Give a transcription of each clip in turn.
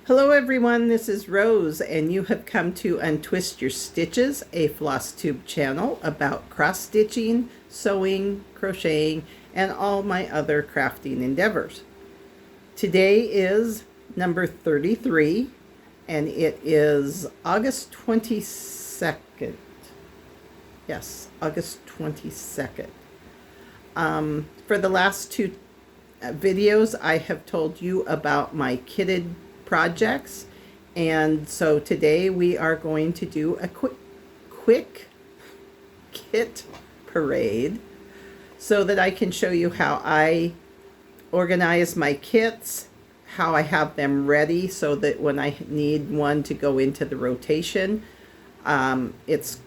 Hello everyone, this is Rose and you have come to Untwist Your Stitches, a Flosstube channel about cross-stitching, sewing, crocheting, and all my other crafting endeavors. Today is number 33 and it is August 22nd. Yes, August 22nd. For the last two videos I have told you about my kitted projects, and so today we are going to do a quick kit parade so that I can show you how I organize my kits, how I have them ready so that when I need one to go into the rotation, it's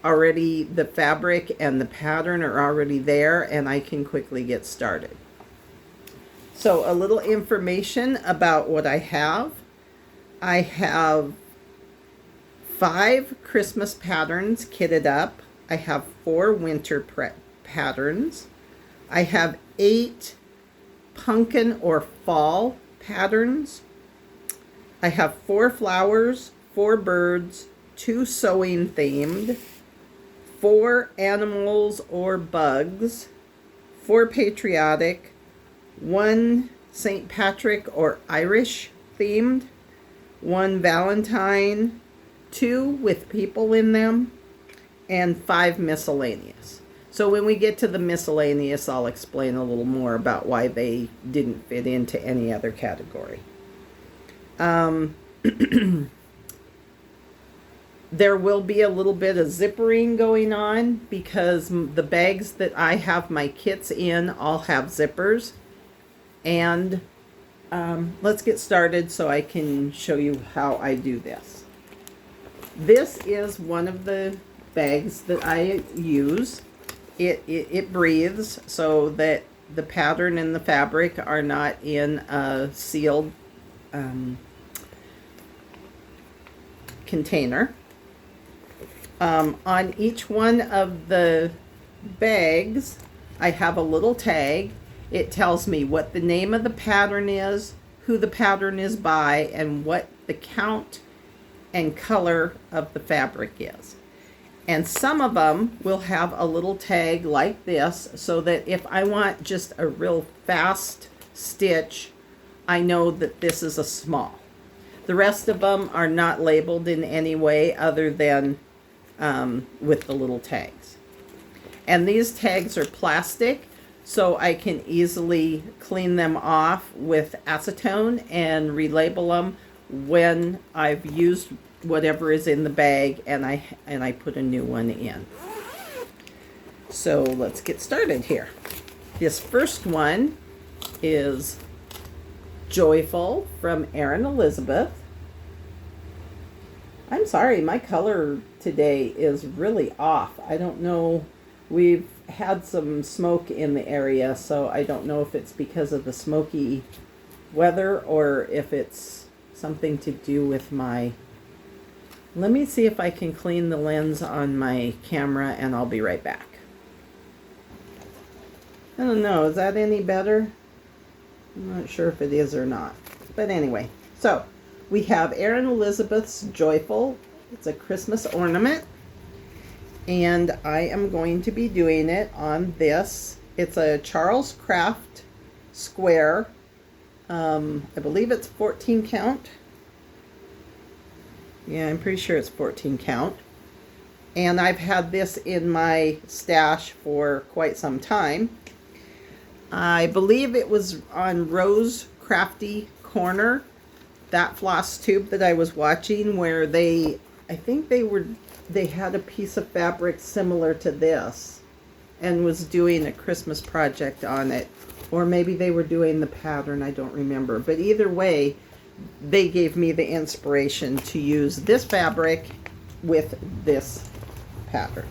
already, the fabric and the pattern are already there and I can quickly get started. So a little information about what I have. I have 5 Christmas patterns kitted up. I have 4 winter patterns. I have 8 pumpkin or fall patterns. I have 4 flowers, 4 birds, 2 sewing themed, 4 animals or bugs, 4 patriotic, 1 St. Patrick or Irish themed, 1 Valentine, 2 with people in them, and 5 miscellaneous. So when we get to the miscellaneous, I'll explain a little more about why they didn't fit into any other category. There will be a little bit of zippering going on because the bags that I have my kits in all have zippers. And let's get started so I can show you how I do this. This is one of the bags that I use. It breathes so that the pattern and the fabric are not in a sealed container. On each one of the bags, I have a little tag. It tells me what the name of the pattern is, who the pattern is by, and what the count and color of the fabric is. And some of them will have a little tag like this so that if I want just a real fast stitch, I know that this is a small. The rest of them are not labeled in any way other than with the little tags. And these tags are plastic, so I can easily clean them off with acetone and relabel them when I've used whatever is in the bag and I put a new one in. So let's get started here. This first one is Joyful from Erin Elizabeth. I'm sorry, my color today is really off. I don't know, we've had some smoke in the area, so I don't know if it's because of the smoky weather or if it's something to do with my... Let me see if I can clean the lens on my camera and I'll be right back. I don't know, is that any better? I'm not sure if it is or not. But anyway, so we have Erin Elizabeth's Joyful. It's a Christmas ornament. And I am going to be doing it on this. It's a Charles Craft square. I believe it's 14 count. Yeah, I'm pretty sure it's 14 count. And I've had this in my stash for quite some time. I believe it was on Rose Crafty Corner, that floss tube that I was watching, where they had a piece of fabric similar to this and was doing a Christmas project on it. Or maybe they were doing the pattern, I don't remember. But either way, they gave me the inspiration to use this fabric with this pattern.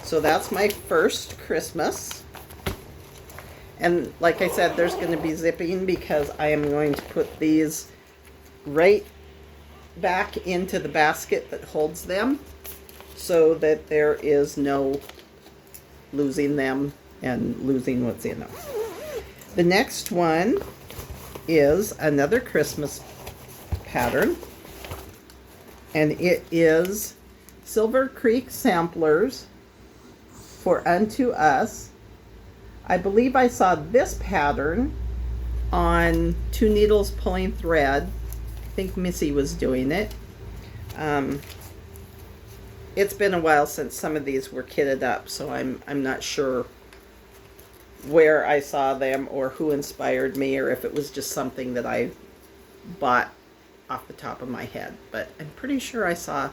So that's my first Christmas. And like I said, there's going to be zipping because I am going to put these right back into the basket that holds them so that there is no losing them and losing what's in them. The next one is another Christmas pattern, and it is Silver Creek Samplers for Unto Us. I believe I saw this pattern on Two Needles Pulling Thread. I think Missy was doing it. It's been a while since some of these were kitted up, so I'm not sure where I saw them or who inspired me, or if it was just something that I bought off the top of my head. But I'm pretty sure I saw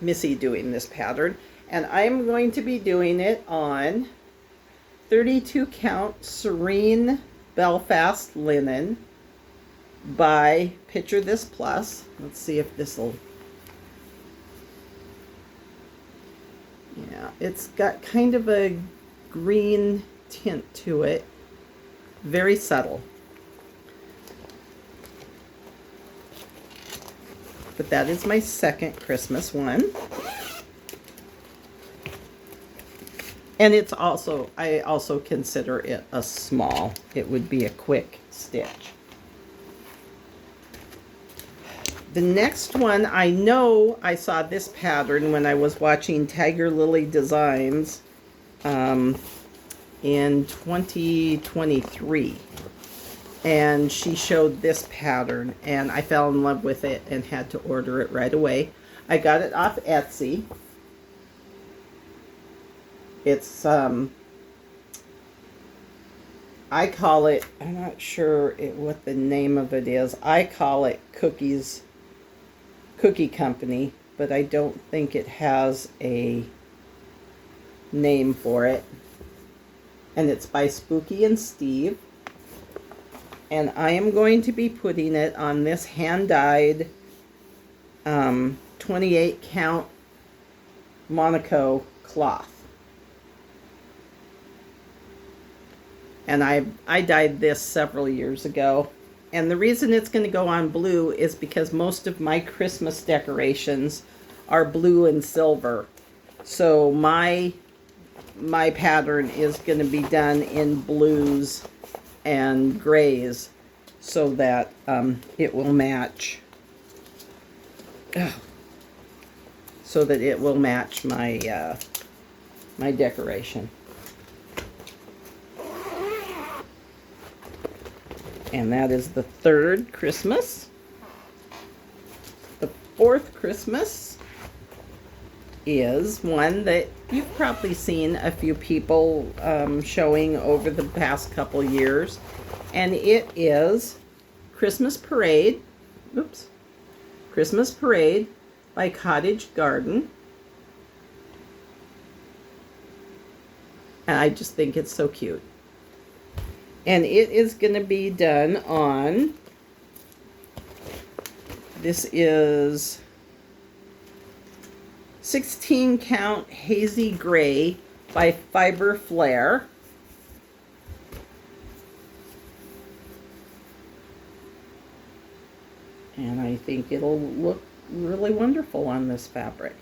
Missy doing this pattern, and I'm going to be doing it on 32 count Serene Belfast linen by Picture This Plus. Let's see if this will... Yeah, it's got kind of a green tint to it. Very subtle. But that is my second Christmas one. And it's also, I also consider it a small. It would be a quick stitch. The next one, I know I saw this pattern when I was watching Tiger Lily Designs in 2023. And she showed this pattern, and I fell in love with it and had to order it right away. I got it off Etsy. It's, I call it, I'm not sure what the name of it is. I call it Cookie Company, but I don't think it has a name for it. And it's by Spooky and Steve. And I am going to be putting it on this hand-dyed 28 count Monaco cloth. And I dyed this several years ago. And the reason it's going to go on blue is because most of my Christmas decorations are blue and silver. So my pattern is going to be done in blues and grays so that it will match. So that it will match my my decoration. And that is the third Christmas. The fourth Christmas is one that you've probably seen a few people showing over the past couple years. And it is Christmas Parade. Oops. Christmas Parade by Cottage Garden. And I just think it's so cute. And it is going to be done on, this is 16 count Hazy Gray by Fiber Flare. And I think it'll look really wonderful on this fabric.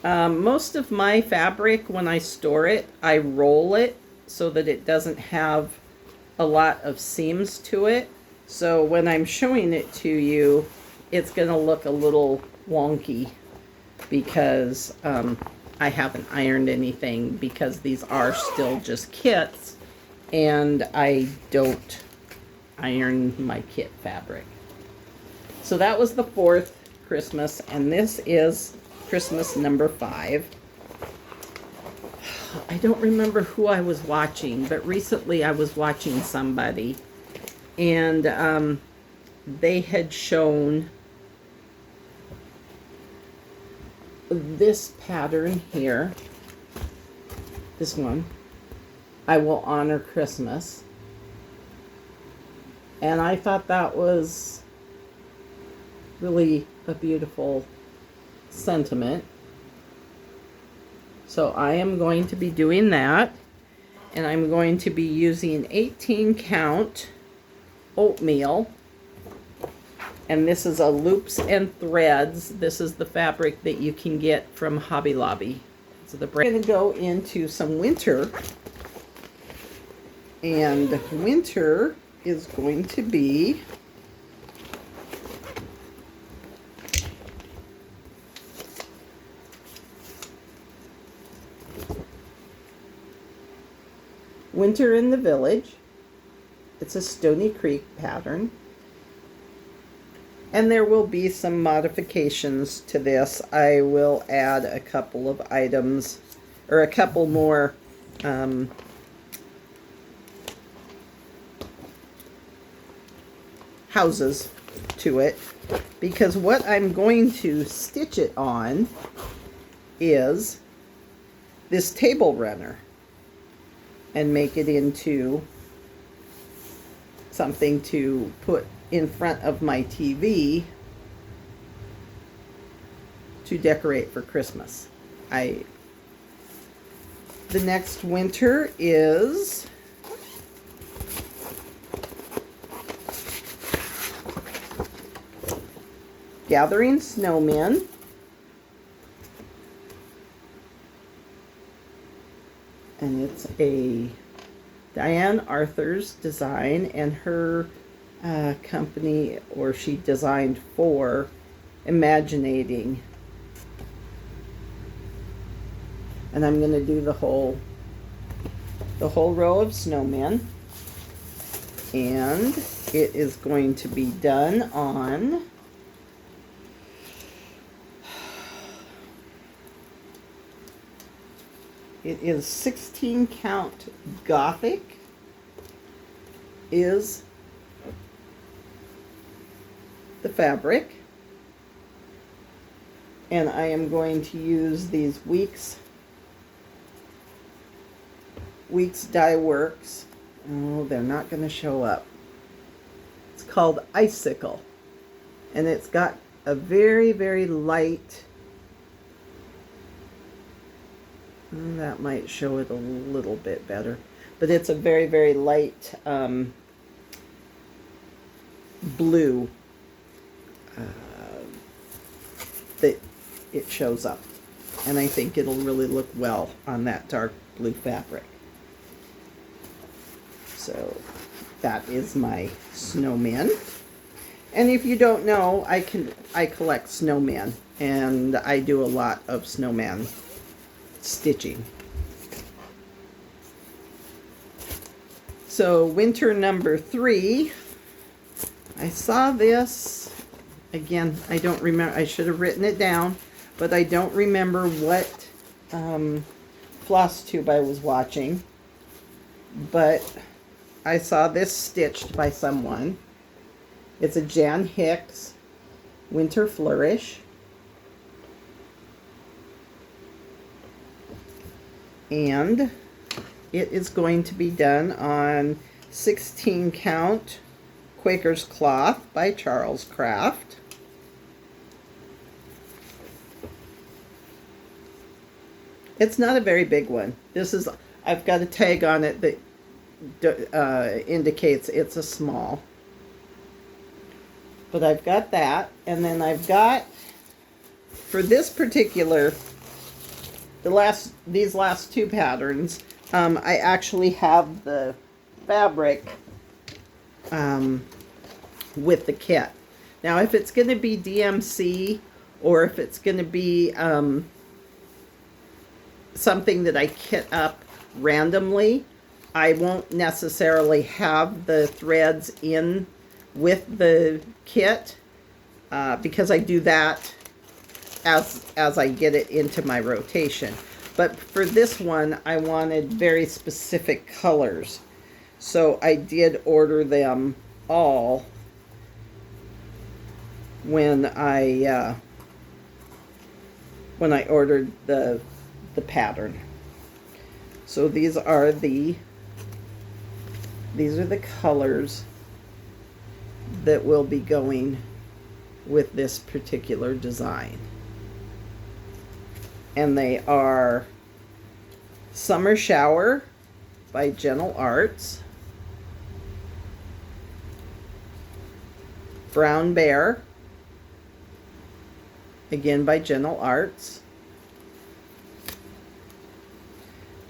Most of my fabric, when I store it, I roll it so that it doesn't have a lot of seams to it. So when I'm showing it to you, it's going to look a little wonky because I haven't ironed anything, because these are still just kits and I don't iron my kit fabric. So that was the fourth Christmas, and this is Christmas number 5. I don't remember who I was watching, but recently I was watching somebody, and they had shown this pattern here. This one, I Will Honor Christmas. And I thought that was really a beautiful sentiment. So I am going to be doing that, and I'm going to be using 18 count oatmeal, and this is a Loops and Threads. This is the fabric that you can get from Hobby Lobby. So the brand. I'm going to go into some winter And winter is going to be Winter in the Village. It's a Stony Creek pattern. And there will be some modifications to this. I will add a couple of items, or a couple more houses to it, because what I'm going to stitch it on is this table runner and make it into something to put in front of my TV to decorate for Christmas. The next winter is gathering snowmen. And it's a Diane Arthur's design, and her company, or she designed for Imaginating. And I'm going to do the whole row of snowmen, and it is going to be done on it is 16 count Gothic is the fabric, and I am going to use these Weeks Dye Works. Oh, they're not going to show up. It's called Icicle, and it's got a very, very light, that might show it a little bit better, but it's a very, very light blue that it shows up, and I think it'll really look well on that dark blue fabric. So that is my snowman. And if you don't know, I collect snowmen, and I do a lot of snowman stitching. So winter number 3, I saw this again. I don't remember. I should have written it down, but I don't remember what Flosstube I was watching. But I saw this stitched by someone. It's a Jan Hicks Winter Flourish. And it is going to be done on 16 count Quaker's cloth by Charles Craft. It's not a very big one. This is, I've got a tag on it that indicates it's a small. But I've got that, and then I've got, for this particular, these last 2 patterns, I actually have the fabric with the kit. Now, if it's going to be DMC, or if it's going to be something that I kit up randomly, I won't necessarily have the threads in with the kit, because I do that as I get it into my rotation. But for this one, I wanted very specific colors, so I did order them all when I ordered the pattern. So these are the colors that will be going with this particular design. And they are Summer Shower by Gentle Arts, Brown Bear, again by Gentle Arts,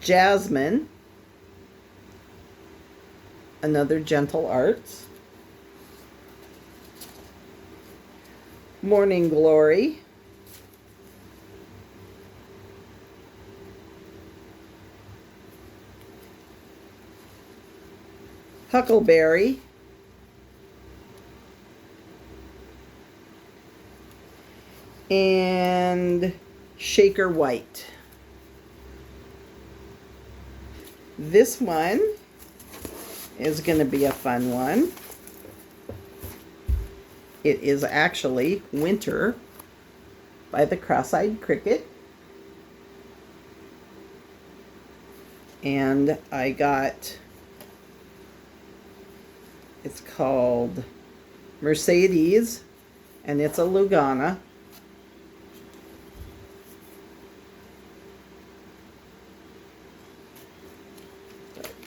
Jasmine, another Gentle Arts. Morning Glory. Huckleberry. And Shaker White. This one is going to be a fun one. It is actually Winter by the Cross-Eyed Cricket. And I got, it's called Mercedes, and it's a Lugana.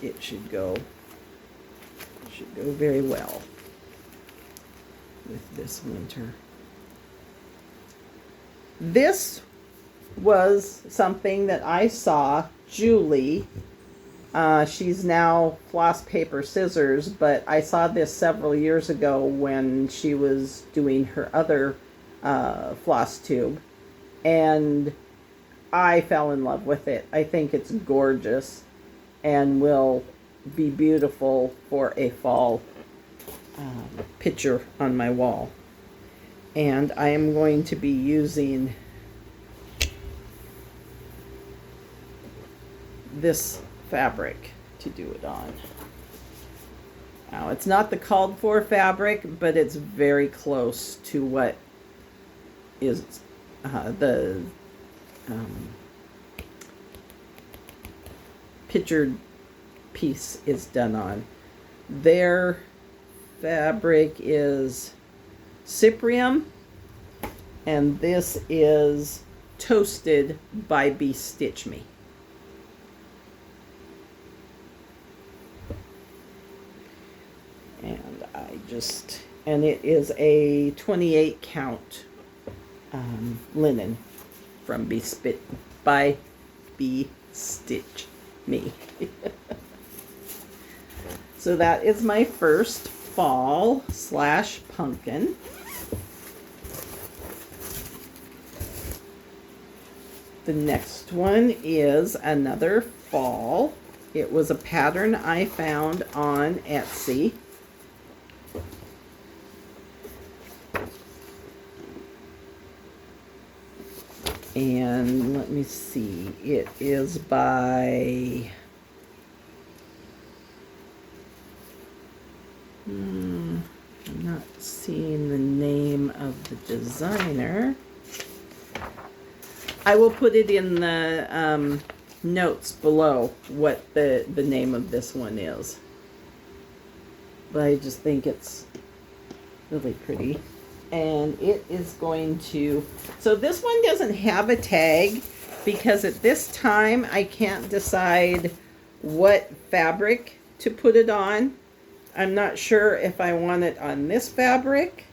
It should go very well with this winter. This was something that I saw Julie. She's now Floss Paper Scissors, but I saw this several years ago when she was doing her other Flosstube, and I fell in love with it. I think it's gorgeous and will be beautiful for a fall picture on my wall. And I am going to be using this fabric to do it on. Now, it's not the called for fabric, but it's very close to what is the pictured piece is done on. Their fabric is Cyprium, and this is Toasted by Stitch Me. And it is a 28 count linen from by Stitch Me. So that is my first fall / pumpkin. The next one is another fall. It was a pattern I found on Etsy. And let me see, it is by I'm not seeing the name of the designer. I will put it in the notes below what the name of this one is. But I just think it's really pretty. And it is going to, so this one doesn't have a tag because at this time I can't decide what fabric to put it on. I'm not sure if I want it on this fabric,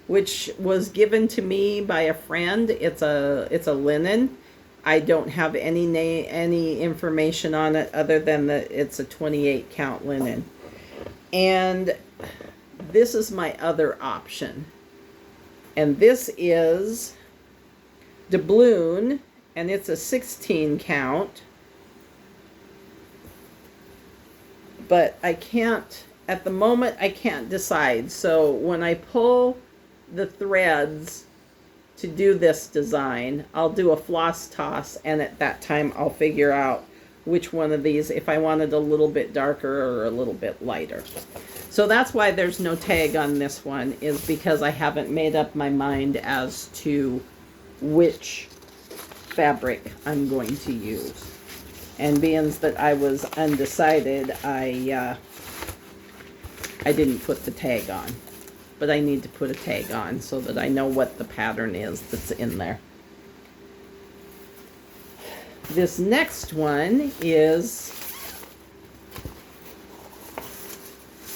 which was given to me by a friend. It's a linen. I don't have any information on it other than that it's a 28 count linen. And this is my other option. And this is doubloon, and it's a 16 count. But I can't, at the moment, I can't decide. So when I pull the threads to do this design, I'll do a floss toss, and at that time I'll figure out which one of these, if I wanted a little bit darker or a little bit lighter. So that's why there's no tag on this one, is because I haven't made up my mind as to which fabric I'm going to use. And being that I was undecided, I didn't put the tag on. But I need to put a tag on so that I know what the pattern is that's in there. This next one is,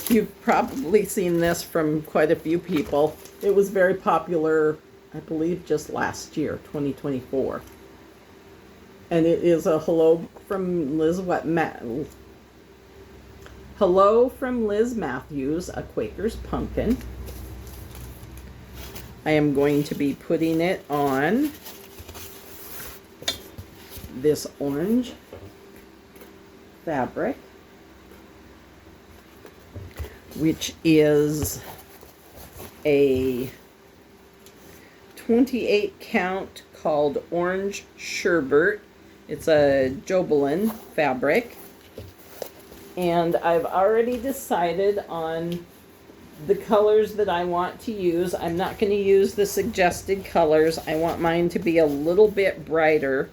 you've probably seen this from quite a few people. It was very popular, I believe, just last year, 2024. And it is a Hello from Liz Hello from Liz Matthews, a Quaker's Pumpkin. I am going to be putting it on this orange fabric, which is a 28 count called Orange Sherbet. It's a Jobelin fabric. And I've already decided on the colors that I want to use. I'm not going to use the suggested colors. I want mine to be a little bit brighter.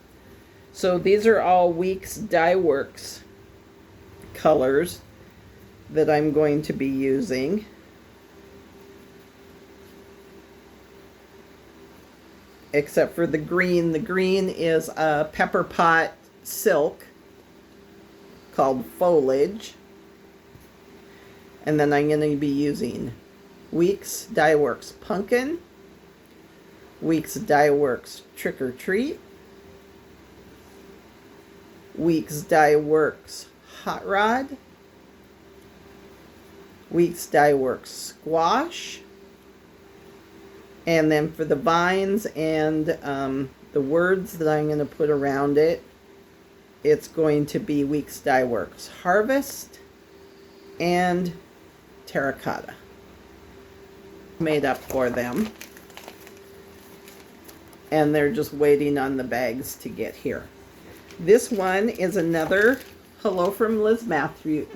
So these are all Weeks Dye Works colors that I'm going to be using. Except for the green. The green is a pepper pot silk called Foliage. And then I'm going to be using Weeks Dye Works Pumpkin, Weeks Dye Works Trick or Treat, Weeks Dye Works Hot Rod, Weeks Dye Works Squash, and then for the vines and the words that I'm going to put around it, it's going to be Weeks Dye Works Harvest and Terracotta. Made up for them. And they're just waiting on the bags to get here. This one is another Hello from Liz Matthews,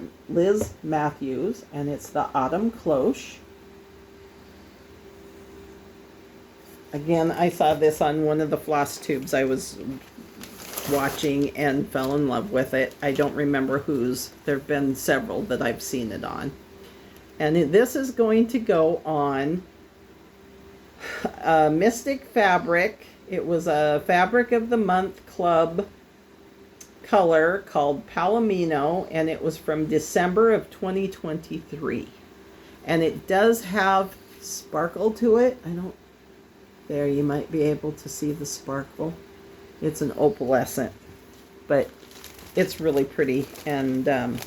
and it's the Autumn Cloche. Again, I saw this on one of the Flosstubes I was watching and fell in love with it. I don't remember whose. There have been several that I've seen it on. And this is going to go on Mystic Fabric. It was a Fabric of the Month Club color called Palomino, and it was from December of 2023. And it does have sparkle to it. There, you might be able to see the sparkle. It's an opalescent, but it's really pretty, and I'm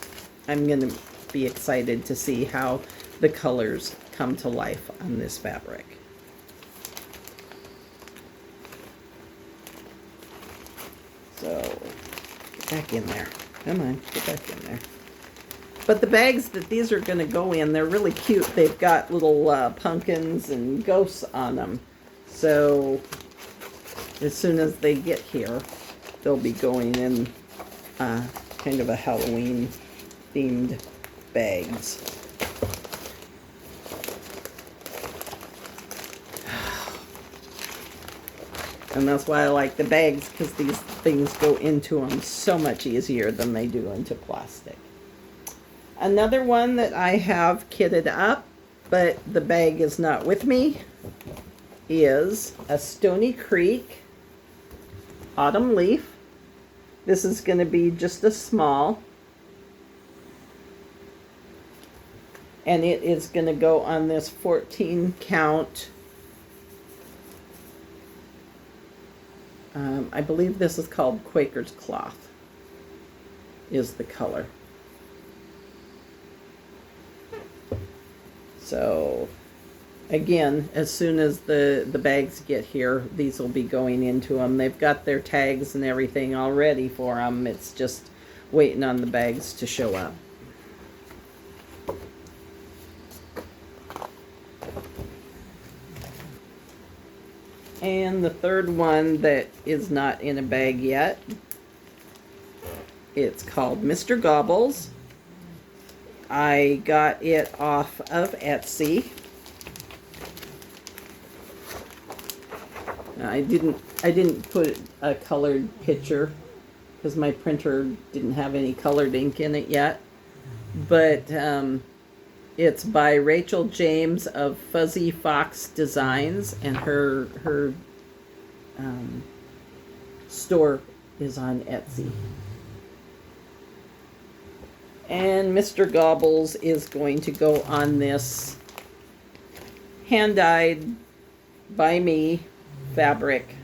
going to be excited to see how the colors come to life on this fabric. So, get back in there. Come on, get back in there. But the bags that these are going to go in, they're really cute. They've got little pumpkins and ghosts on them. So, as soon as they get here, they'll be going in kind of a Halloween themed bags. And that's why I like the bags, because these things go into them so much easier than they do into plastic. Another one that I have kitted up, but the bag is not with me, is a Stony Creek Autumn Leaf. This is going to be just a small. And it is going to go on this 14 count. I believe this is called Quaker's Cloth, is the color. So, again, as soon as the bags get here, these will be going into them. They've got their tags and everything all ready for them. It's just waiting on the bags to show up. And the third one that is not in a bag yet, it's called Mr. Gobbles. I got it off of Etsy. I didn't put a colored picture because my printer didn't have any colored ink in it yet. But it's by Rachel James of Fuzzy Fox Designs, and her store is on Etsy. And Mr. Gobbles is going to go on this hand-dyed by me fabric.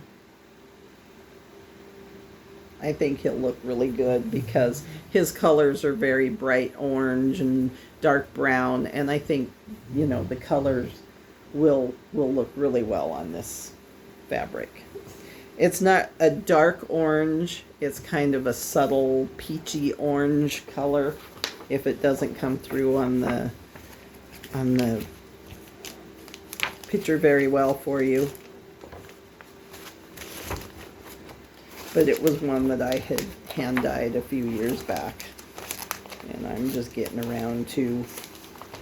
I think he'll look really good because his colors are very bright orange and dark brown, and I think, you know, the colors will look really well on this fabric. It's not a dark orange, it's kind of a subtle peachy orange color if it doesn't come through on the picture very well for you. But it was one that I had hand dyed a few years back, and I'm just getting around to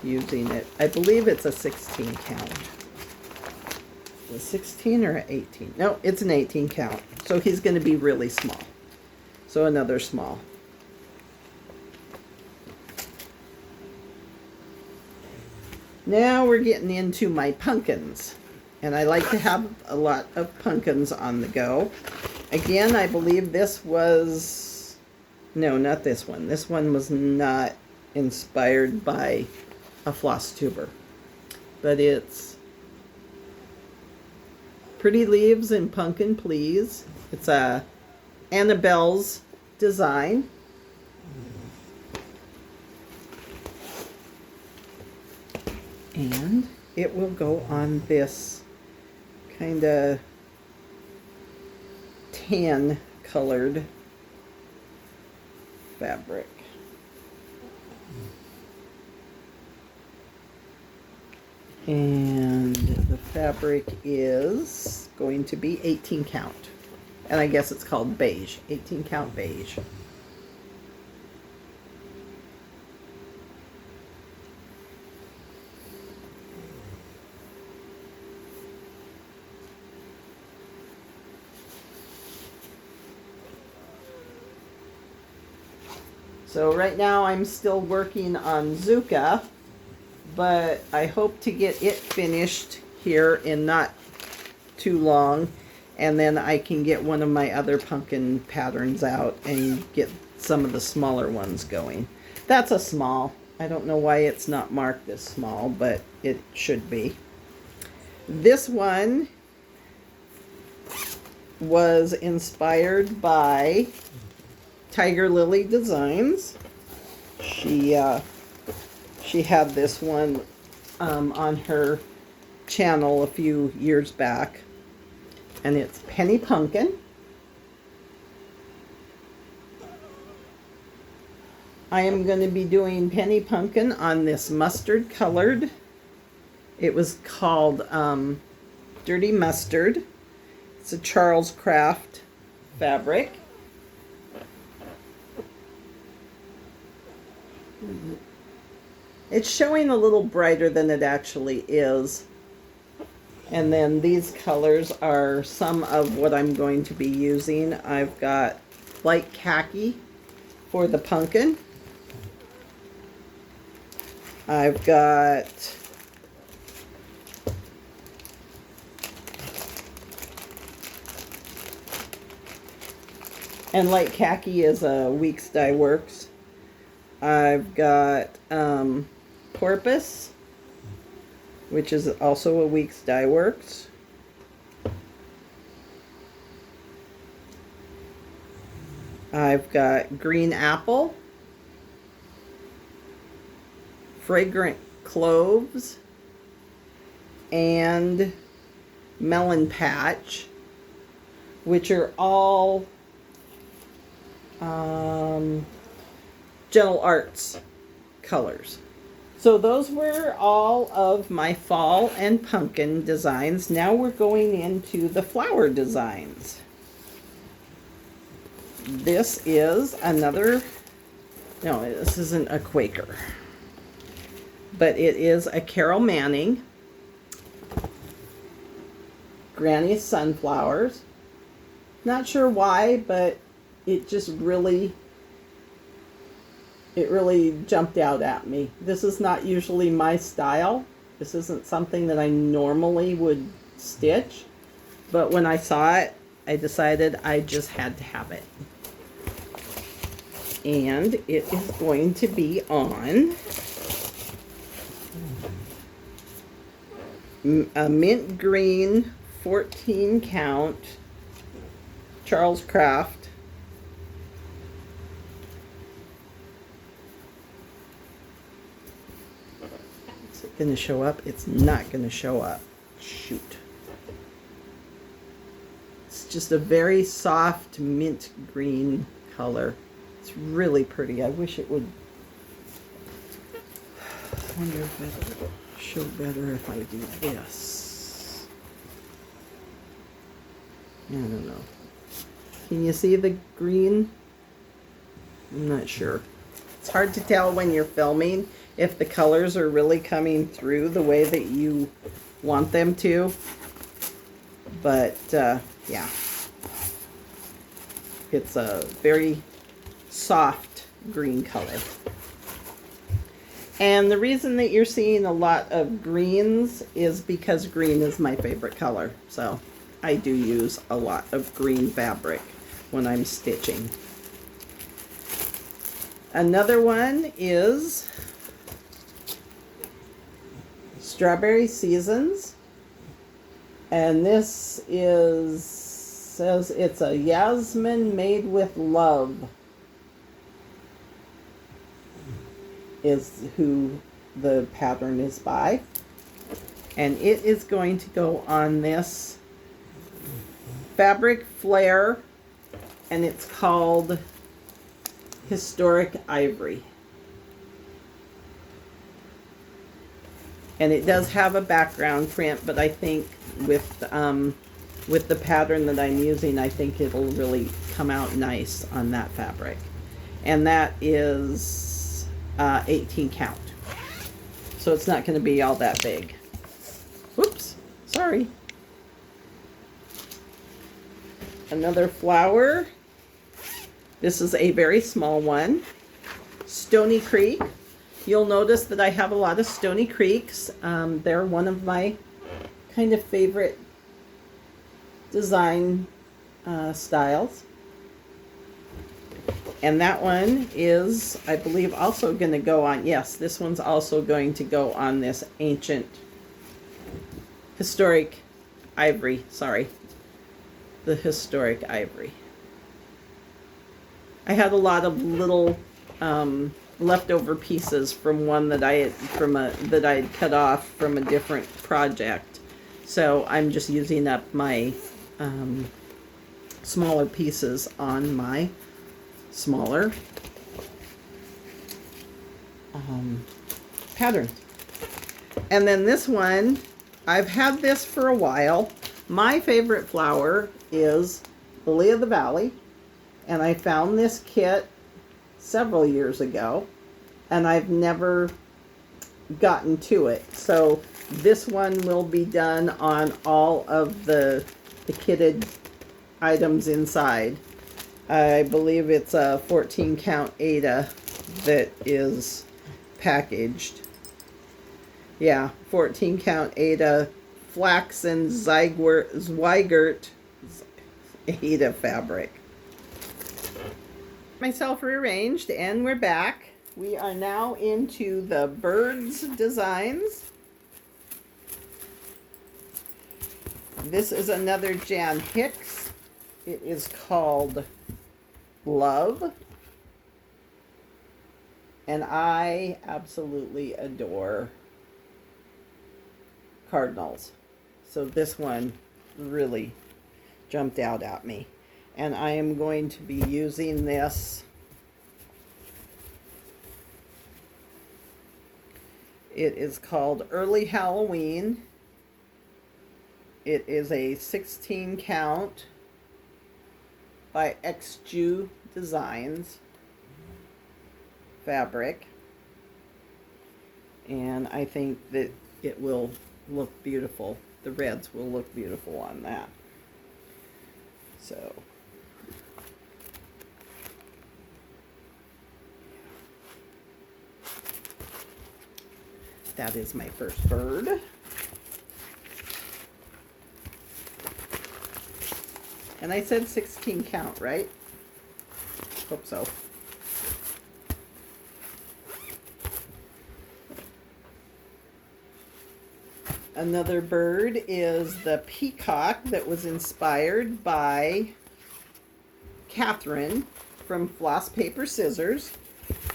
using it. I believe it's a 16 count. A 16 or an 18? No, it's an 18 count. So he's going to be really small. So another small. Now we're getting into my pumpkins. And I like to have a lot of pumpkins on the go. Again, I believe this was... No, not this one. This one was not inspired by a Flosstuber. But it's Pretty Leaves and Pumpkin Please. It's a Annabelle's design. And it will go on this kind of tan colored fabric. And the fabric is going to be 18 count. And I guess it's called beige, 18 count beige. So right now I'm still working on Zuka, but I hope to get it finished here in not too long, and then I can get one of my other pumpkin patterns out and get some of the smaller ones going. That's a small. I don't know why it's not marked as small, but it should be. This one was inspired by Tiger Lily Designs. She had this one on her channel a few years back, and it's Penny Pumpkin. I am going to be doing Penny Pumpkin on this mustard colored. It was called Dirty Mustard. It's a Charles Craft fabric. It's showing a little brighter than it actually is. And then these colors are some of what I'm going to be using. I've got light khaki for the pumpkin. I've got and light khaki is a Weeks Dye Works. I've got Porpoise, which is also a Weeks Dye Works. I've got Green Apple, Fragrant Cloves, and Melon Patch, which are all Gentle Arts colors. So those were all of my fall and pumpkin designs. Now we're going into the flower designs. This is another, no, this isn't a Quaker, but it is a Carol Manning Granny Sunflowers. Not sure why, but it just really jumped out at me. This is not usually my style. This isn't something that I normally would stitch, but when I saw it, I decided I just had to have it. And it is going to be on a mint green 14 count Charles Craft going to show up? It's not going to show up. Shoot. It's just a very soft mint green color. It's really pretty. I wish it would. I wonder if it'll show better if I do this. I don't know. Can you see the green? I'm not sure. It's hard to tell when you're filming if the colors are really coming through the way that you want them to. But, yeah. It's a very soft green color. And the reason that you're seeing a lot of greens is because green is my favorite color. So I do use a lot of green fabric when I'm stitching. Another one is Strawberry Seasons. And this says it's a Yasmin made with love is who the pattern is by. And it is going to go on this fabric flare, and it's called Historic Ivory. And it does have a background print, but I think with the pattern that I'm using, I think it'll really come out nice on that fabric. And that is 18 count. So it's not going to be all that big. Whoops, sorry. Another flower. This is a very small one. Stony Creek. You'll notice that I have a lot of Stony Creeks. They're one of my kind of favorite design styles. And that one is, I believe, also going to go on, yes, this one's also going to go on this ancient, historic ivory, sorry, the historic ivory. I had a lot of little leftover pieces from one that I had cut off from a different project. So I'm just using up my smaller pieces on my smaller pattern. And then this one, I've had this for a while. My favorite flower is Lily of the Valley, and I found this kit several years ago, and I've never gotten to it. So this one will be done on all of the kitted items inside. I believe it's a 14 count Ada that is packaged. Yeah, 14 count Ada flaxen Zweigert Ada fabric. Myself rearranged, and we're back. We are now into the birds designs. This is another Jan Hicks. It is called Love. And I absolutely adore cardinals. So this one really jumped out at me. And I am going to be using this. It is called Early Halloween. It is a 16 count by XStitch Designs fabric. And I think that it will look beautiful. The reds will look beautiful on that. So that is my first bird. And I said 16 count, right? Hope so. Another bird is the peacock that was inspired by Katherine from Floss Paper Scissors.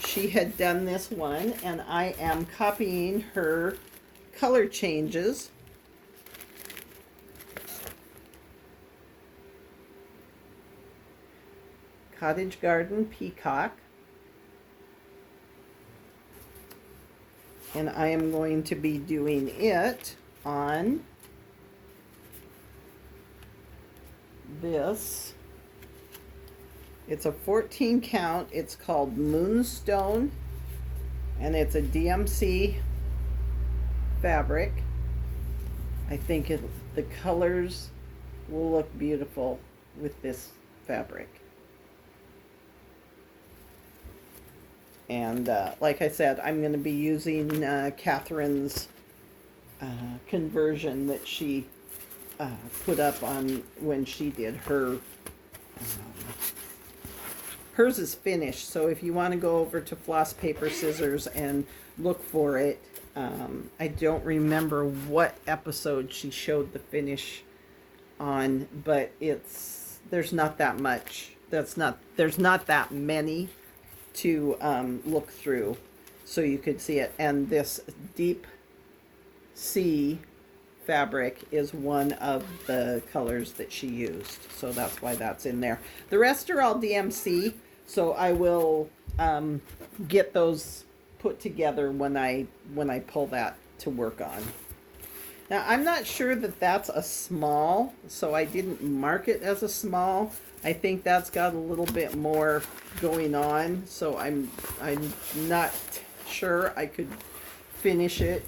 She had done this one, and I am copying her color changes. Cottage Garden Peacock. And I am going to be doing it on this. It's a 14 count. It's called Moonstone, and it's a DMC fabric. I think the colors will look beautiful with this fabric. And like I said, I'm going to be using Katherine's conversion that she put up on when she did her. Hers is finished, so if you want to go over to Floss Paper Scissors and look for it, I don't remember what episode she showed the finish on, but there's not that much. There's not that many to look through, so you could see it. And this deep sea fabric is one of the colors that she used, so that's why that's in there. The rest are all DMC, so I will get those put together when I pull that to work on. Now I'm not sure that that's a small, so I didn't mark it as a small. I think that's got a little bit more going on, so I'm not sure I could finish it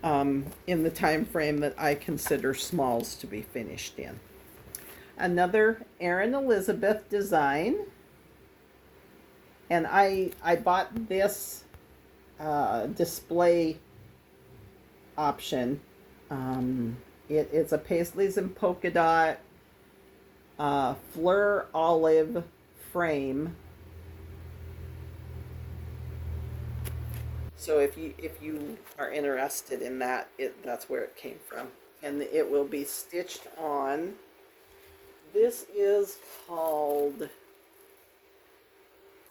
in the time frame that I consider smalls to be finished in. Another Erin Elizabeth design, and I bought this display option. It's a Paisleys and polka dot Fleur olive frame. So if you are interested in that, that's where it came from, and it will be stitched on. This is called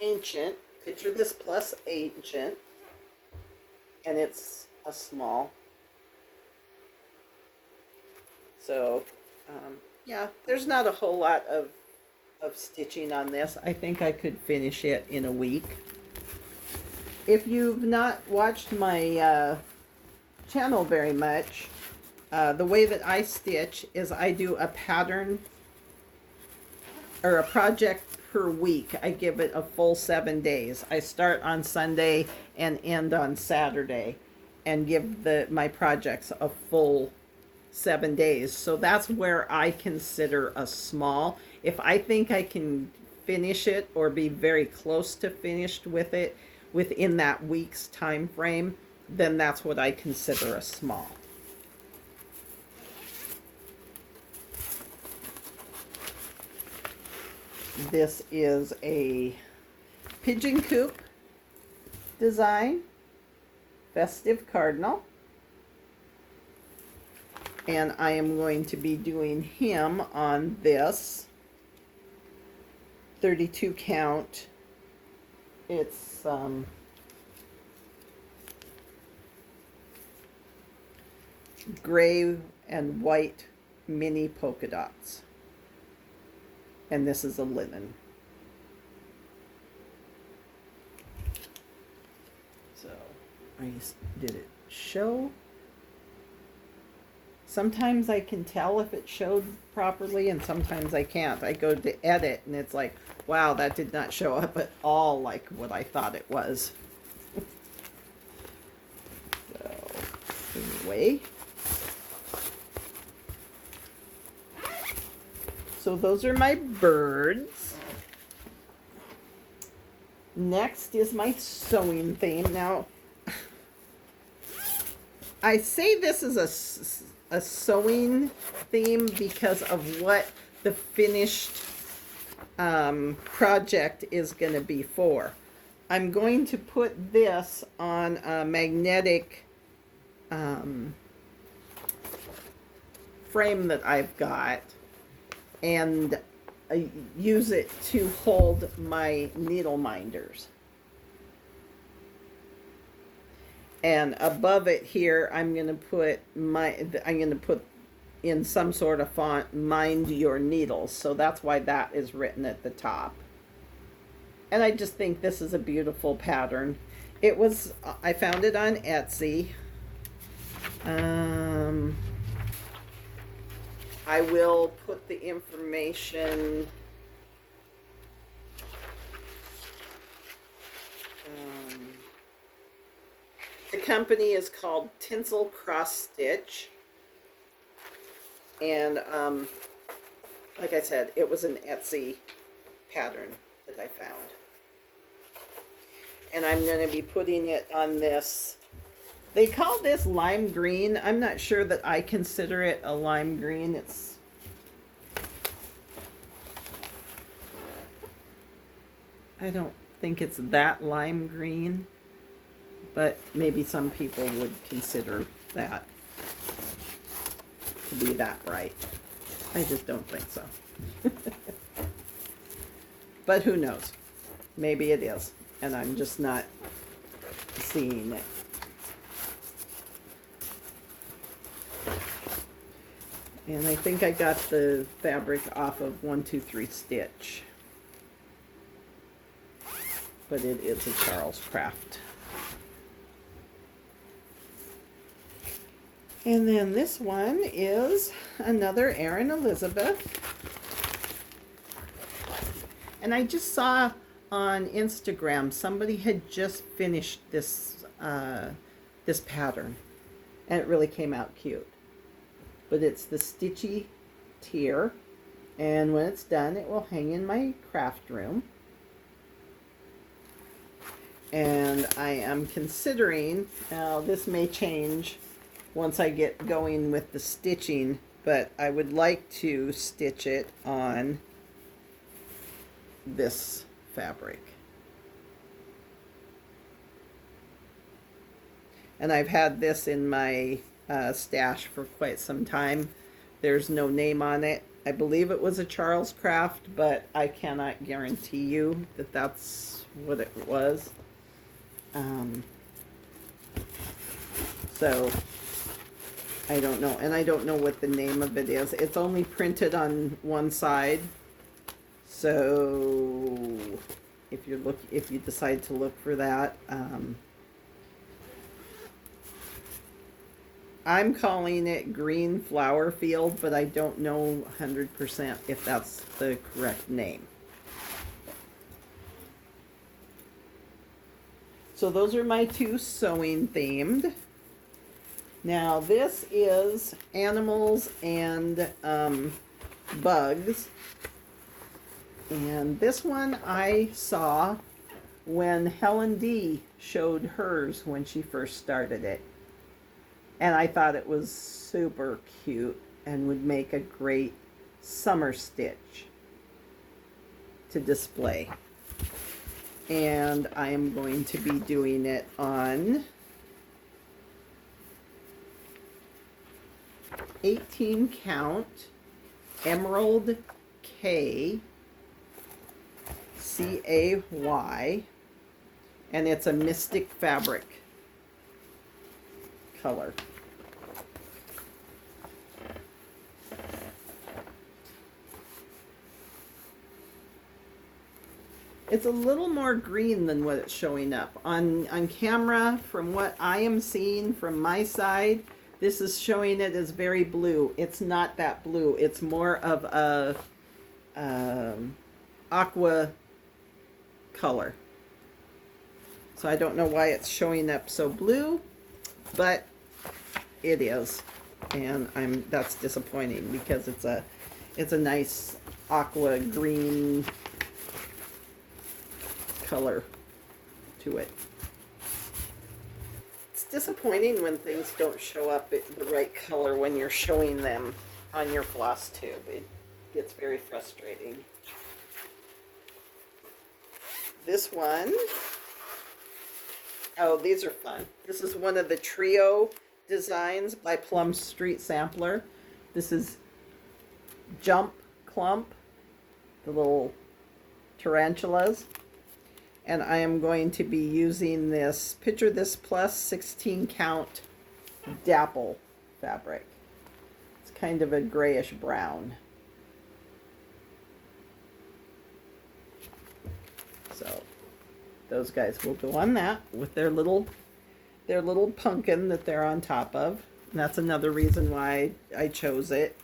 Ancient. Picture this plus Ancient, and it's a small. So yeah, there's not a whole lot of stitching on this. I think I could finish it in a week. If you've not watched my channel very much, the way that I stitch is I do a pattern or a project per week. I give it a full 7 days. I start on Sunday and end on Saturday and give my projects a full 7 days. So that's where I consider a small. If I think I can finish it or be very close to finished with it within that week's time frame, then that's what I consider a small. This is a pigeon coop design, festive cardinal. And I am going to be doing him on this 32 count. It's gray and white mini polka dots. And this is a linen. So, did it show? Sometimes I can tell if it showed properly, and sometimes I can't. I go to edit, and it's like, wow, that did not show up at all like what I thought it was. So, anyway. So those are my birds. Next is my sewing theme. Now, I say this is a sewing theme because of what the finished project is going to be for. I'm going to put this on a magnetic frame that I've got and use it to hold my needle minders. And above it here, I'm going to put in some sort of font, mind your needles. So that's why that is written at the top. And I just think this is a beautiful pattern. I found it on Etsy. I will put the information. The company is called Tinsel Cross Stitch. And like I said, it was an Etsy pattern that I found. And I'm going to be putting it on this. They call this lime green. I'm not sure that I consider it a lime green. I don't think it's that lime green, but maybe some people would consider that to be that bright. I just don't think so. But who knows? Maybe it is, and I'm just not seeing it. And I think I got the fabric off of 123 Stitch. But it is a Charles Craft. And then this one is another Erin Elizabeth. And I just saw on Instagram somebody had just finished this this pattern, and it really came out cute. But it's the Stitchy tier, and when it's done, it will hang in my craft room. And I am considering, now this may change once I get going with the stitching, but I would like to stitch it on this fabric. And I've had this in my stash for quite some time. There's no name on it. I believe it was a Charles Craft, but I cannot guarantee you that that's what it was. So I don't know, and I don't know what the name of it is. It's only printed on one side. So if you decide to look for that, I'm calling it Green Flower Field, but I don't know 100% if that's the correct name. So those are my two sewing themed. Now this is animals and bugs. And this one I saw when Helen D showed hers when she first started it. And I thought it was super cute and would make a great summer stitch to display. And I am going to be doing it on 18 count Emerald K CAY, and it's a Mystic Fabric color. It's a little more green than what it's showing up on camera. From what I am seeing from my side, this is showing it as very blue. It's not that blue. It's more of a aqua color. So I don't know why it's showing up so blue, but it is, and that's disappointing because it's a nice aqua green color to it. It's disappointing when things don't show up the right color when you're showing them on your floss tube. It gets very frustrating. This one, oh, these are fun. This is one of the trio designs by Plum Street Sampler. This is Jump Clump, the little tarantulas. And I am going to be using this Picture This Plus 16 count dapple fabric. It's kind of a grayish brown. So those guys will go on that with their little pumpkin that they're on top of. And that's another reason why I chose it.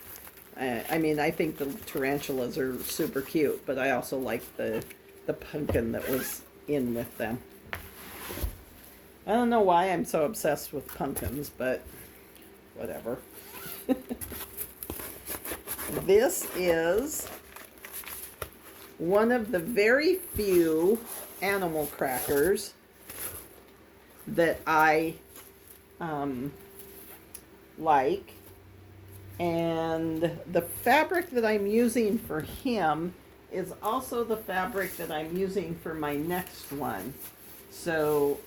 I mean, I think the tarantulas are super cute, but I also like the pumpkin that was in with them. I don't know why I'm so obsessed with pumpkins, but whatever. This is one of the very few animal crackers that I like, and the fabric that I'm using for him is also the fabric that I'm using for my next one. So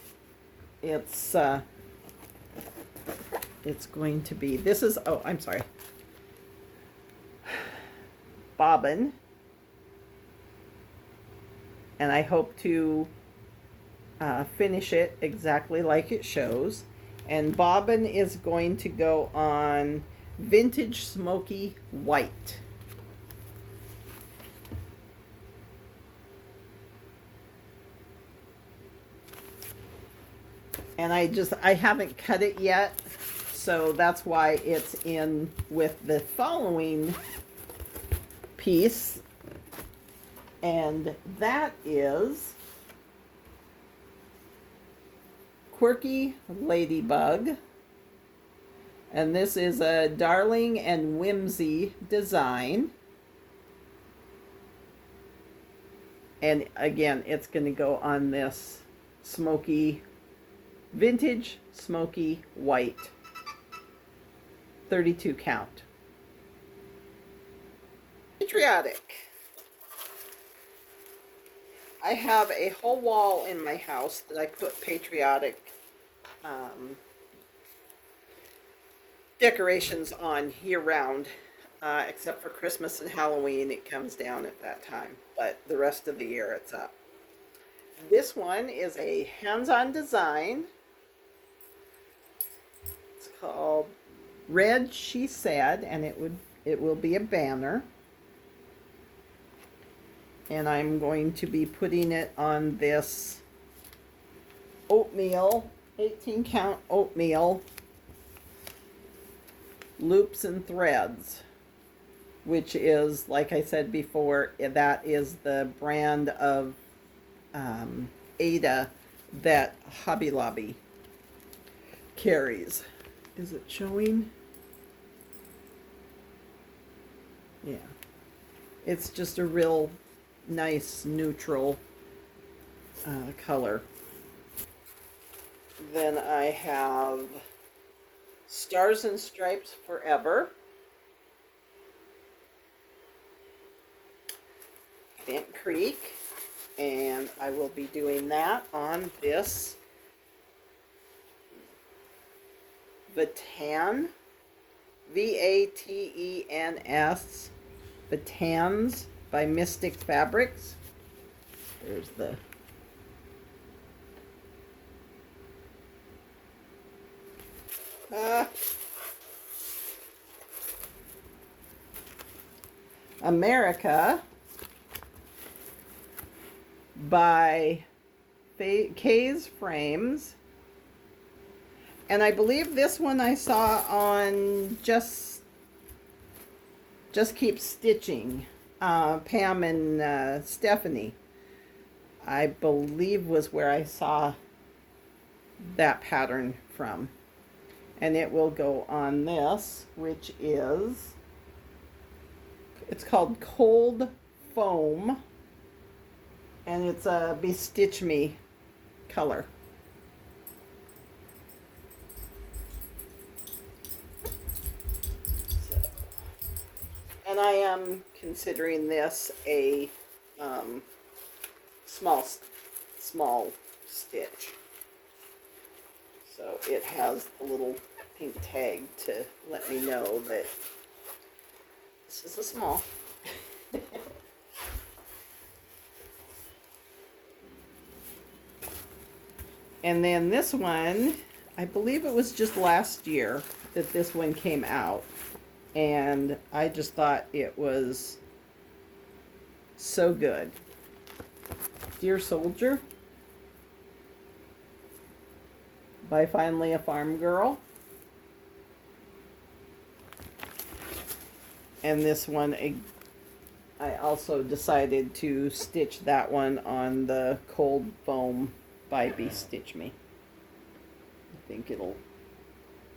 it's going to be, this is, oh, I'm sorry, bobbin, and I hope to finish it exactly like it shows. And bobbin is going to go on Vintage Smoky White. And I haven't cut it yet, so that's why it's in with the following piece, and that is Quirky Ladybug. And this is a Darling and Whimsy design. And again, it's going to go on this smoky, vintage smoky white, 32 count. Patriotic. I have a whole wall in my house that I put Patriotic decorations on year-round, except for Christmas and Halloween. It comes down at that time, but the rest of the year it's up. This one is a hands-on design. It's called Red She Said, and it will be a banner. And I'm going to be putting it on this oatmeal, 18 count oatmeal loops and threads, which is, like I said before, that is the brand of Ada that Hobby Lobby carries. Is it showing? Yeah. It's just a real nice neutral color. Then I have Stars and Stripes Forever, Bent Creek, and I will be doing that on this Vatan, Vatens, Vatans by Mystic Fabrics. There's the America by Kay's Frames. And I believe this one I saw on Just Keep Stitching. Pam and Stephanie, I believe, was where I saw that pattern from. And it will go on this, which is, it's called Cold Foam, and it's a Bestitch Me color. So, and I am considering this a small stitch. So it has a little pink tag to let me know that this is a small. And then this one, I believe it was just last year that this one came out. And I just thought it was so good. Dear Soldier by Finally a Farm Girl. And this one, I also decided to stitch that one on the Cold Foam by Be Stitch Me. I think it'll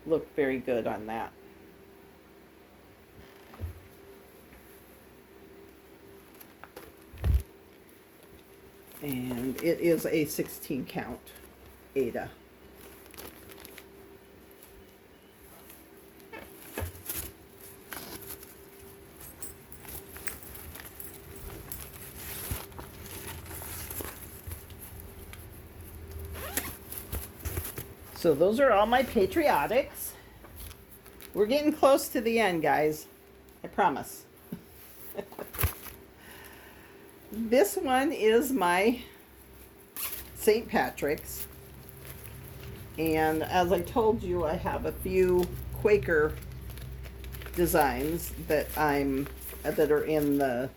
look very good on that. And it is a 16 count Ada. So those are all my Patriotics. We're getting close to the end, guys. I promise. This one is my St. Patrick's. And as I told you, I have a few Quaker designs that are in the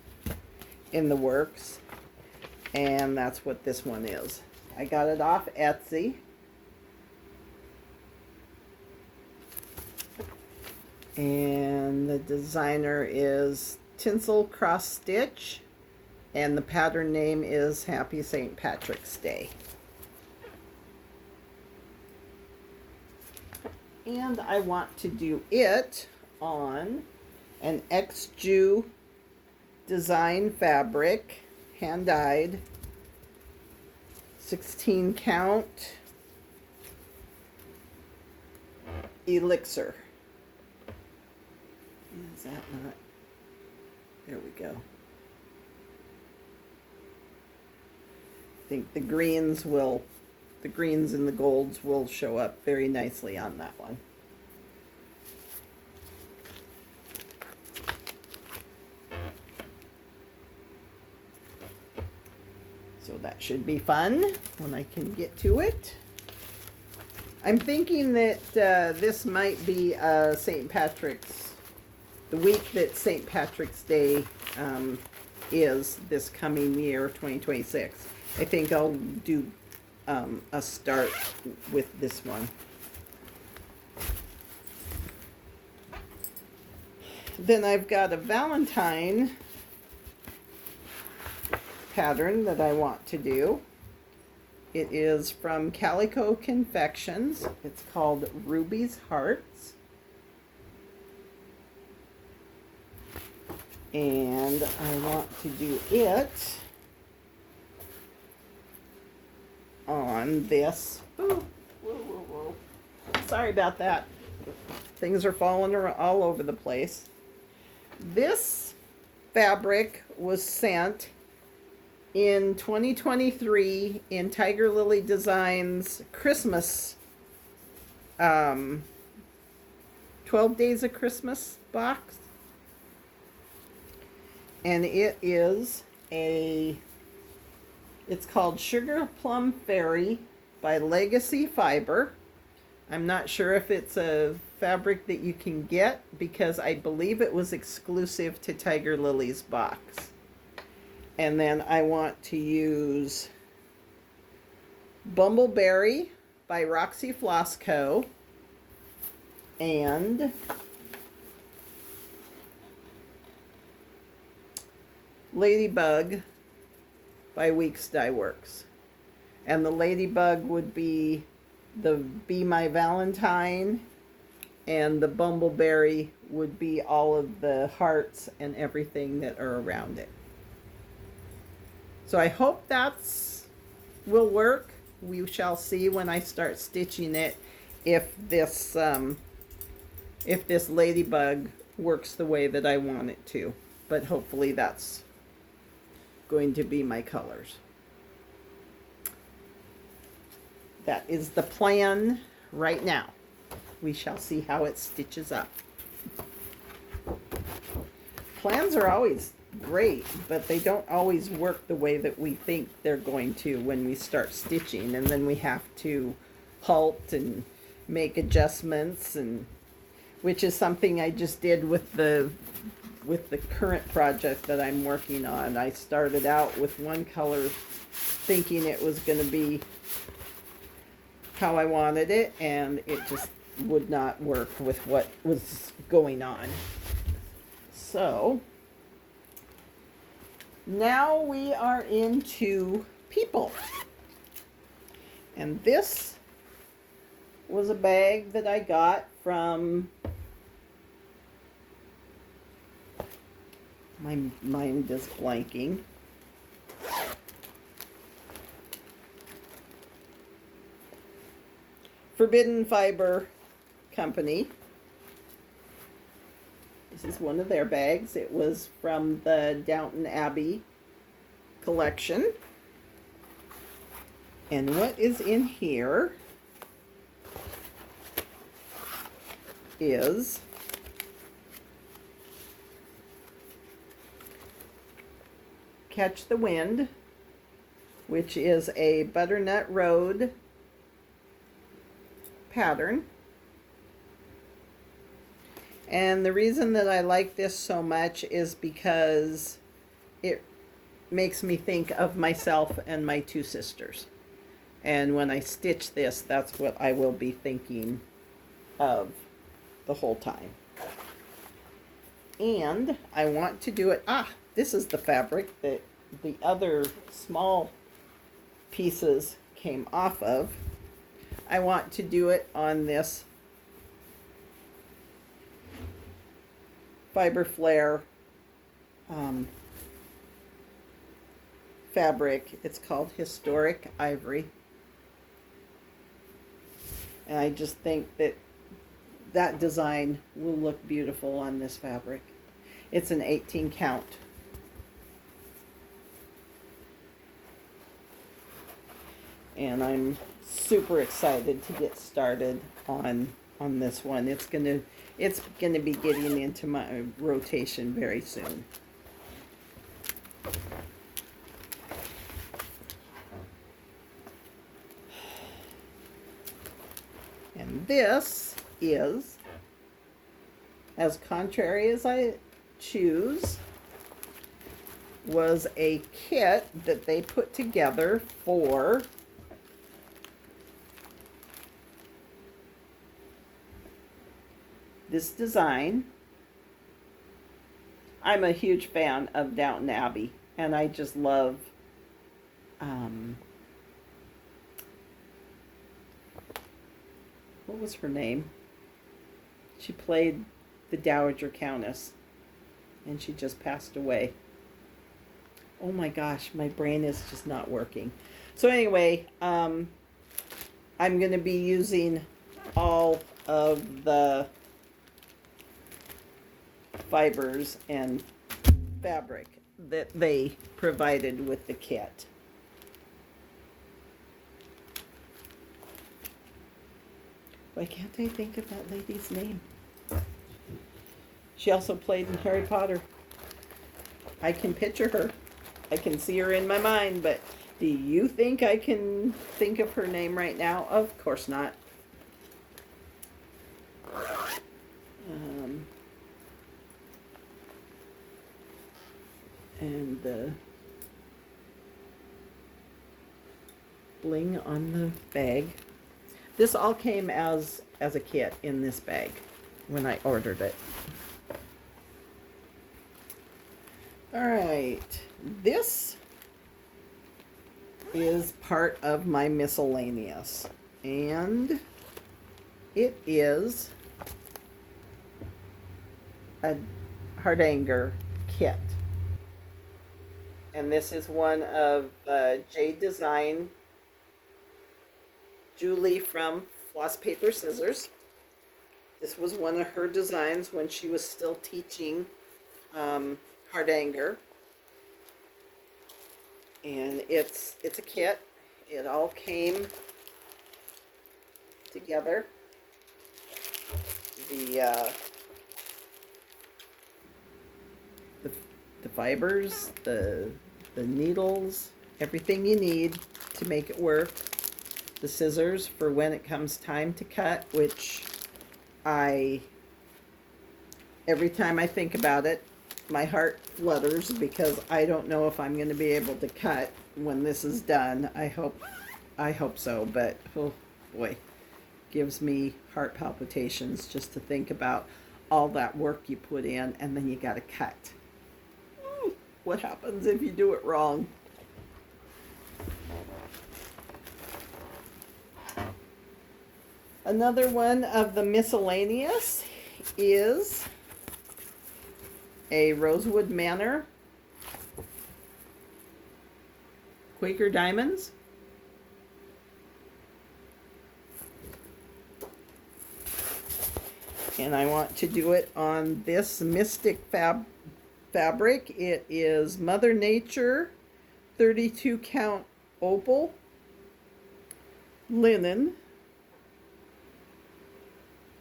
works. And that's what this one is. I got it off Etsy. And the designer is Tinsel Cross Stitch, and the pattern name is Happy St. Patrick's Day. And I want to do it on an XJew design fabric, hand dyed, 16 count Elixir. Is that not? There we go. I think the greens and the golds will show up very nicely on that one. So that should be fun when I can get to it. I'm thinking that this might be St. Patrick's, the week that St. Patrick's Day is this coming year, 2026. I think I'll do a start with this one. Then I've got a Valentine pattern that I want to do. It is from Calico Confections. It's called Ruby's Hearts. And I want to do it on this. Ooh, whoa, whoa, whoa. Sorry about that. Things are falling all over the place. This fabric was sent in 2023 in Tiger Lily Designs Christmas 12 Days of Christmas box. And it's called Sugar Plum Fairy by Legacy Fiber. I'm not sure if it's a fabric that you can get because I believe it was exclusive to Tiger Lily's box. And then I want to use Bumbleberry by Roxy Floss Co. and Ladybug by Weeks Dye Works. And the Ladybug would be the Be My Valentine, and the Bumbleberry would be all of the hearts and everything that are around it. So I hope will work. We shall see when I start stitching it if this Ladybug works the way that I want it to. But hopefully that's going to be my colors. That is the plan right now. We shall see how it stitches up. Plans are always great, but they don't always work the way that we think they're going to when we start stitching, and then we have to halt and make adjustments, and which is something I just did with the current project that I'm working on. I started out with one color thinking it was going to be how I wanted it, and it just would not work with what was going on. So now we are into people. And this was a bag that I got from, my mind is blanking. Forbidden Fiber Company. This is one of their bags. It was from the Downton Abbey collection. And what is in here is Catch the Wind, which is a butternut road pattern. And the reason that I like this so much is because it makes me think of myself and my two sisters. And when I stitch this, that's what I will be thinking of the whole time. And I want to do it, this is the fabric that the other small pieces came off of. I want to do it on this Fiber Flare fabric. It's called Historic Ivory. And I just think that that design will look beautiful on this fabric. It's an 18 count. And I'm super excited to get started on this one. It's gonna be getting into my rotation very soon. And this is, as contrary as I choose, was a kit that they put together for this design. I'm a huge fan of Downton Abbey, and I just love what was her name? She played the Dowager Countess, and she just passed away. Oh my gosh, my brain is just not working. So anyway, I'm going to be using all of the fibers and fabric that they provided with the kit. Why can't I think of that lady's name? She also played in Harry Potter. I can picture her. I can see her in my mind, but do you think I can think of her name right now? Of course not. And the bling on the bag. This all came as a kit in this bag when I ordered it. All right, this is part of my miscellaneous, and it is a hardanger kit. And this is one of Jade Design, Julie from Floss Paper Scissors. This was one of her designs when she was still teaching hardanger. And it's a kit. It all came together. The the fibers, the needles, everything you need to make it work. The scissors for when it comes time to cut, which every time I think about it, my heart flutters because I don't know if I'm going to be able to cut when this is done. I hope so, but oh boy, gives me heart palpitations just to think about all that work you put in and then you got to cut. Ooh, what happens if you do it wrong? Another one of the miscellaneous is a Rosewood Manor Quaker Diamonds. And I want to do it on this Mystic fabric. It is Mother Nature 32 count opal linen.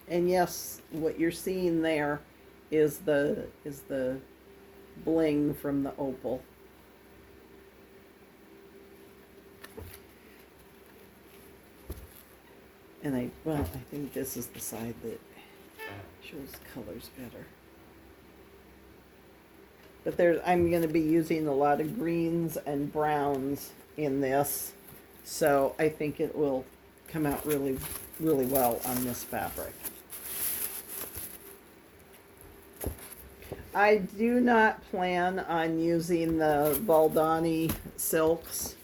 And yes, what you're seeing there is the bling from the opal. And I think this is the side that shows colors better. But I'm going to be using a lot of greens and browns in this, so I think it will come out really, really well on this fabric. I do not plan on using the Valdani silks.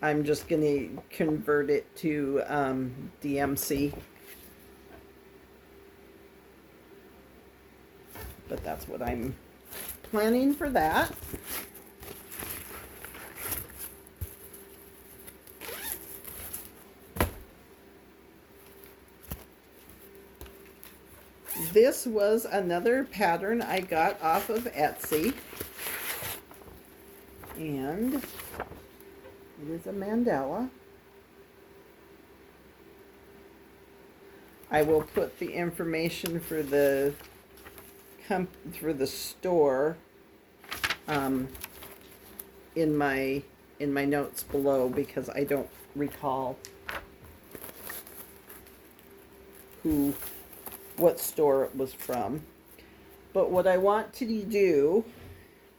I'm just going to convert it to DMC. But that's what I'm planning for that. This was another pattern I got off of Etsy. And it is a mandala. I will put the information for the store in my notes below because I don't recall what store it was from. But what I want to do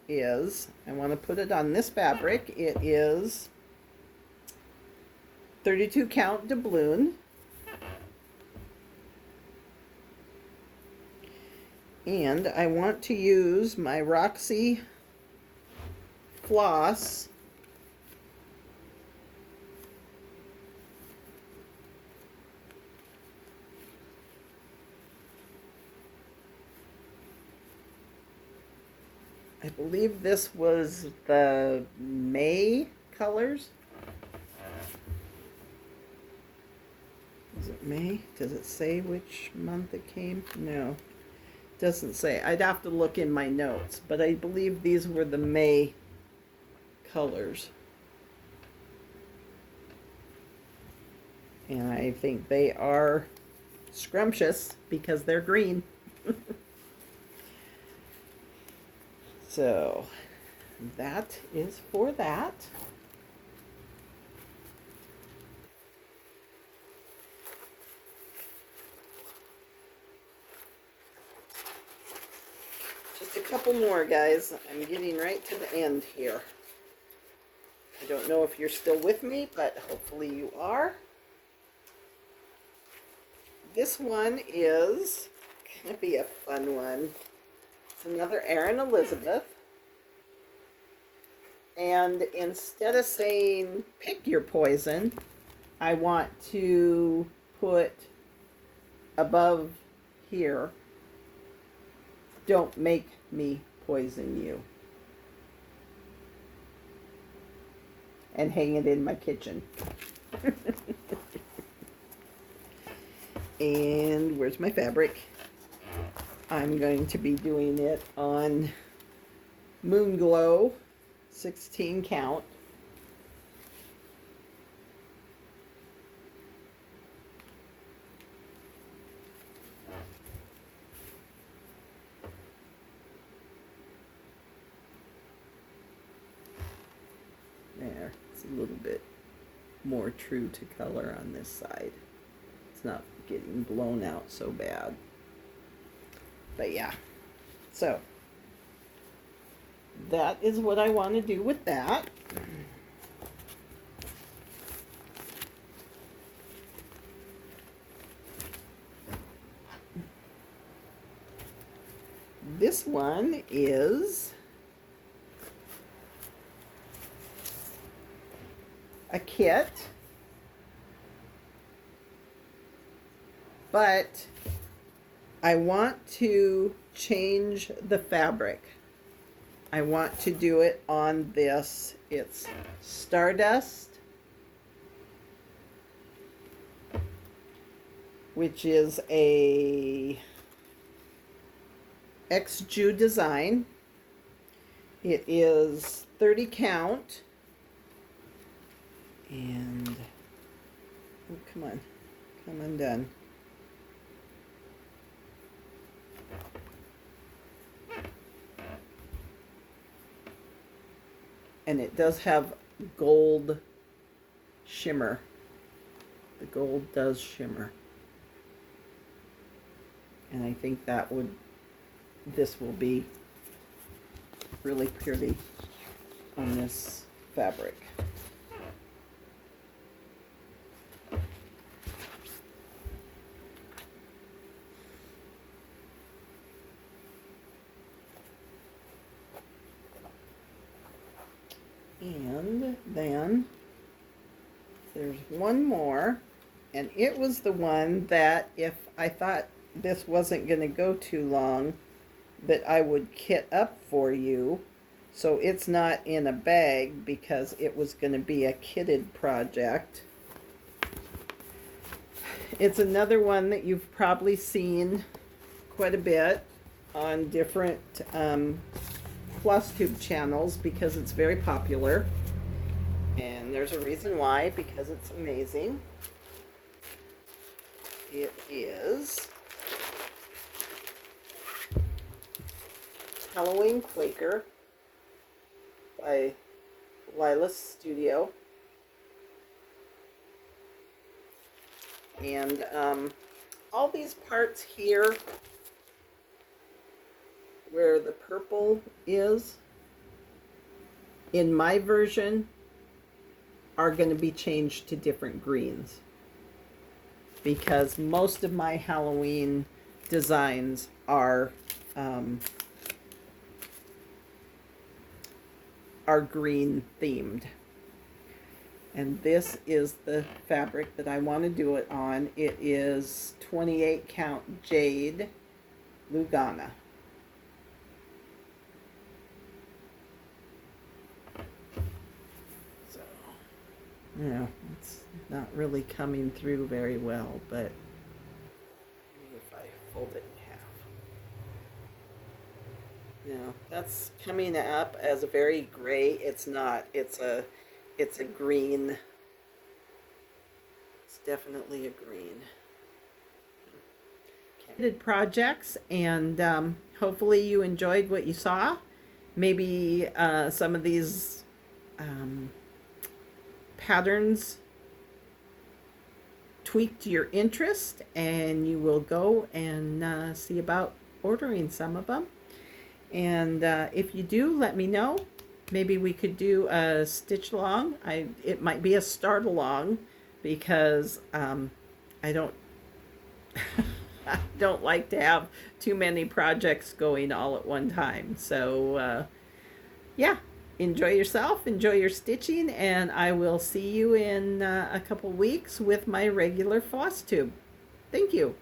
is I want to put it on this fabric. It is 32 count doubloon. And I want to use my Roxy floss I believe this was the May colors. Is it May? Does it say which month it came? No, doesn't say. I'd have to look in my notes, but I believe these were the May colors. And I think they are scrumptious because they're green. So that is for that. Just a couple more, guys. I'm getting right to the end here. I don't know if you're still with me, but hopefully you are. This one is going to be a fun one. It's another Erin Elizabeth. And instead of saying pick your poison, I want to put above here, don't make me poison you. And hang it in my kitchen. And where's my fabric? I'm going to be doing it on Moon Glow 16 count. a little bit more true to color on this side. It's not getting blown out so bad. But yeah, so that is what I want to do with that. This one is a kit, but I want to change the fabric. I want to do it on this. It's Stardust, which is a XJU design. It is 30 count. And, oh, come on, come undone. And it does have gold shimmer. The gold does shimmer. And I think that would, this will be really pretty on this fabric. And then there's one more, and it was the one that if I thought this wasn't going to go too long, that I would kit up for you. So it's not in a bag because it was going to be a kitted project. It's another one that you've probably seen quite a bit on different Flosstube channels because it's very popular, and there's a reason why, because it's amazing. It is Halloween Quaker by Lila's Studio, and all these parts here where the purple is, in my version, are going to be changed to different greens, because most of my Halloween designs are green themed. And this is the fabric that I want to do it on. It is 28 count Jade Lugana. Yeah, it's not really coming through very well, but maybe if I fold it in half. Yeah, that's coming up as a very gray. It's not. It's a green. It's definitely a green. Projects, and hopefully you enjoyed what you saw. Maybe some of these patterns tweaked your interest, and you will go and see about ordering some of them. And if you do, let me know. Maybe we could do a stitch along. It might be a start along, because I don't I don't like to have too many projects going all at one time. So yeah, enjoy yourself, enjoy your stitching, and I will see you in a couple weeks with my regular Flosstube. Thank you.